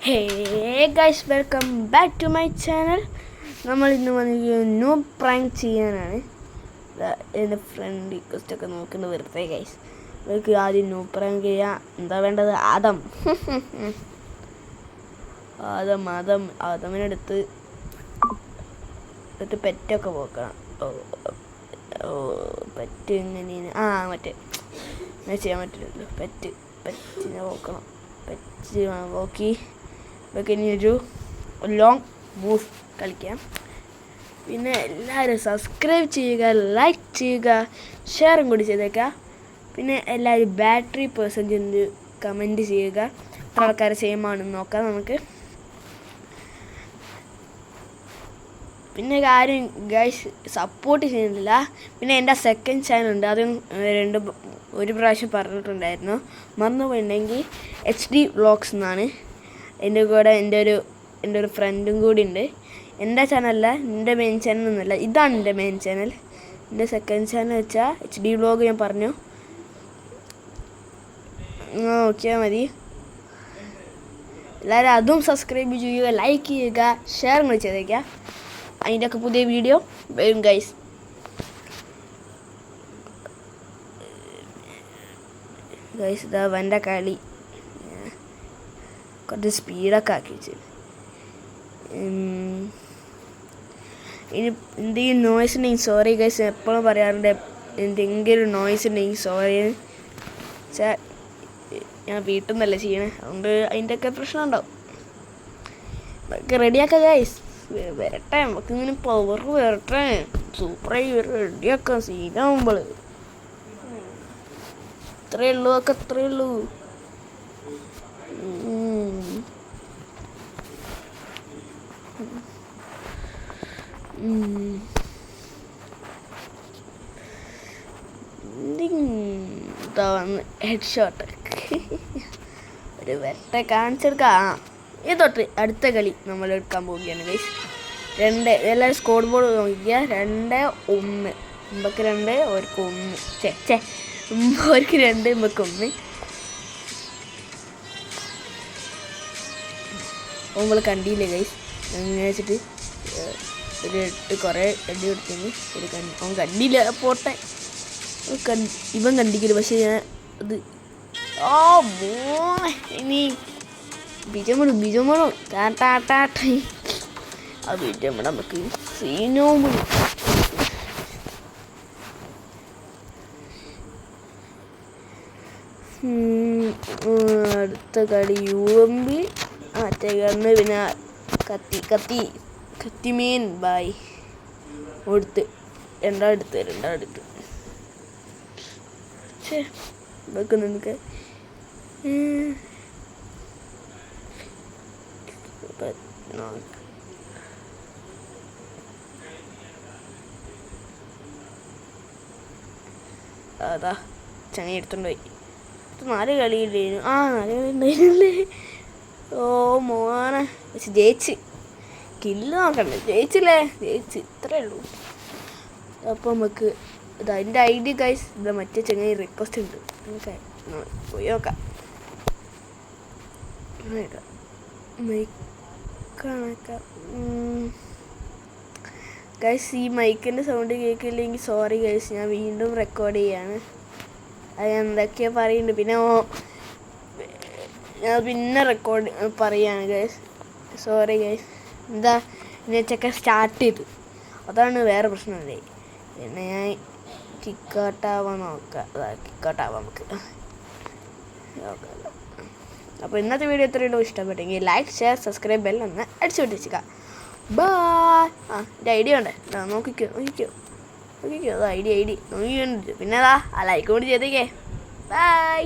Hey guys, welcome back to my channel. നമ്മൾ ഇന്ന് new prank ചെയ്യാനാണ്. എൻ്റെ ഫ്രണ്ട് റിക്വസ്റ്റൊക്കെ നോക്കുന്നത് വെറുതെ ഗൈസ്. നമുക്ക് ആദ്യം ന്യൂ പ്രാങ്ക് ചെയ്യാം. എന്താ വേണ്ടത്? ആദമിനടുത്ത് പെറ്റൊക്കെ പോക്കണം. പെറ്റ് എങ്ങനെയാണ്? മറ്റേ ചെയ്യാൻ പറ്റില്ലല്ലോ. പെറ്റിനെ നോക്കണം. പെറ്റ് നോക്കി ഇനി ഒരു ലോങ് മൂവ് കളിക്കാം. പിന്നെ എല്ലാവരും സബ്സ്ക്രൈബ് ചെയ്യുക, ലൈക്ക് ചെയ്യുക, ഷെയറും കൂടി ചെയ്തേക്കുക. പിന്നെ എല്ലാവരും ബാറ്ററി പെർസെൻറ്റേജ് കമൻറ്റ് ചെയ്യുക. എത്ര ആൾക്കാർ സെയിം ആണെന്ന് നോക്കാം നമുക്ക്. പിന്നെ കാര്യം ഗൈസ്, സപ്പോർട്ട് ചെയ്യുന്നില്ല. പിന്നെ എൻ്റെ സെക്കൻഡ് ചാനലുണ്ട്, അതും ഒരു പ്രാവശ്യം പറഞ്ഞിട്ടുണ്ടായിരുന്നു. മറന്നുപോയിട്ടുണ്ടെങ്കിൽ HD വ്ളോഗ്സ് എന്നാണ്. എൻ്റെ കൂടെ എൻ്റെ ഒരു ഫ്രണ്ടും കൂടി ഉണ്ട്. എൻ്റെ ചാനലല്ല, എൻ്റെ മെയിൻ ചാനൽ ഒന്നുമല്ല, ഇതാണ് എൻ്റെ മെയിൻ ചാനൽ. എൻ്റെ സെക്കൻഡ് ചാനൽ വെച്ചാൽ HD വ്ളോഗ് ഞാൻ പറഞ്ഞു. നോക്കിയാൽ മതി. എല്ലാവരും അതും സബ്സ്ക്രൈബ് ചെയ്യുക, ലൈക്ക് ചെയ്യുക, ഷെയർ കൂടി ചെയ്തേക്കുക. അതിൻ്റെയൊക്കെ പുതിയ വീഡിയോ വരും ഗൈസ്. ഇതാ വൻ്റെ കളി കുറച്ച് സ്പീഡൊക്കെ ആക്കി വെച്ച്. ഇനി എന്തെങ്കിലും നോയ്സ് ഉണ്ടെങ്കിൽ സോറി ഗൈസ്. എപ്പോഴും പറയാറുണ്ട്, എന്തെങ്കിലും നോയ്സ് ഉണ്ടെങ്കിൽ സോറി. വെച്ചാൽ ഞാൻ വീട്ടിൽ നിന്നല്ലേ ചെയ്യണേ, അതുകൊണ്ട് അതിൻ്റെയൊക്കെ പ്രശ്നം ഉണ്ടാവും. നമുക്ക് റെഡിയാക്കാം ഗൈസ്. വരട്ടെ, നമുക്കിങ്ങനെ പവർ വരട്ടെ. സൂപ്പറായി റെഡിയാക്കാം സീനാകുമ്പോൾ. അത്രയേ ഉള്ളൂ. ഹെഡ് ഷോട്ട് ഒരു വരട്ടെ കാണിച്ചെടുക്കാം. ഇത് തൊട്ട് അടുത്ത കളി നമ്മൾ എടുക്കാൻ പോവുകയാണ് ഗൈസ്. എല്ലാവരും സ്കോർ ബോർഡ് നോക്കിക്കുക. 2-1. നമുക്ക് 2, അവർക്ക് 1. അവർക്ക് 2, നമുക്ക് 1. നമ്മൾ കണ്ടില്ലേ ഗൈസ്? അങ്ങനെ വെച്ചിട്ട് കുറേ അടി കൊടുത്തിന്. അവൻ കണ്ടില്ല, പോട്ടെ. ഇവൻ കണ്ടിക്കില്ല, പക്ഷെ ഞാൻ അത് ഇനി ബിജമണു ടാട്ടാട്ടാ. ആ ബിജമണ നമുക്ക് സീനോ. അടുത്ത കളി UMP. മറ്റേ കണ്ണ് പിന്നെ കത്തിമീൻ ബായ് കൊടുത്ത് രണ്ടാടുത്ത് വെക്കുന്നുണ്ട്. അതാ ചങ്ങ എടുത്തോണ്ട് പോയി. 4 കളിയില്ലായിരുന്നു. 4 കളി ഉണ്ടായിരുന്നല്ലേ. ഓ മോനെ, പക്ഷെ ജയിച്ച്. കില്ല് നോക്കണ്ടേ, ജയിച്ചില്ലേ? ഇത്രേ ഉള്ളൂ. അപ്പോൾ നമുക്ക് ഇതാ എൻ്റെ ID ഗൈസ്. ഇതാ മറ്റേ ചങ്ങ റിക്വസ്റ്റ് ഉണ്ട്, നമുക്ക് പോയി നോക്കാം. മൈക്കാണൊക്കെ ഗൈസ്. ഈ മൈക്കിൻ്റെ സൗണ്ട് കേൾക്കില്ലെങ്കിൽ സോറി ഗൈസ്, ഞാൻ വീണ്ടും റെക്കോർഡ് ചെയ്യാണ്. അത് എന്തൊക്കെയോ പറയുന്നുണ്ട്. ഞാൻ പിന്നെ റെക്കോർഡ് പറയാണ് ഗൈസ്, സോറി ഗൈസ്. എന്താ എന്നുവെച്ചൊക്കെ സ്റ്റാർട്ട് ചെയ്തു, അതാണ് വേറെ പ്രശ്നമല്ലേ. പിന്നെ ഞാൻ കിക്കൗട്ടാവാൻ നോക്കാം. കിക്കൗട്ടാവാം നമുക്ക്. അപ്പോൾ ഇന്നത്തെ വീഡിയോ എത്രയുള്ളൂ. ഇഷ്ടപ്പെട്ടെങ്കിൽ ലൈക്ക്, ഷെയർ, സബ്സ്ക്രൈബ് ബെല്ലൊന്ന് അടിച്ചു പൊട്ടിച്ചിക്കുക. ബായ്. എൻ്റെ ID ഉണ്ട്, നോക്കിക്കോ. അത് ID നോക്കിക്കോ. പിന്നെ ആ ലൈക്ക് കൂടി ചെയ്തേക്കേ. ബൈ.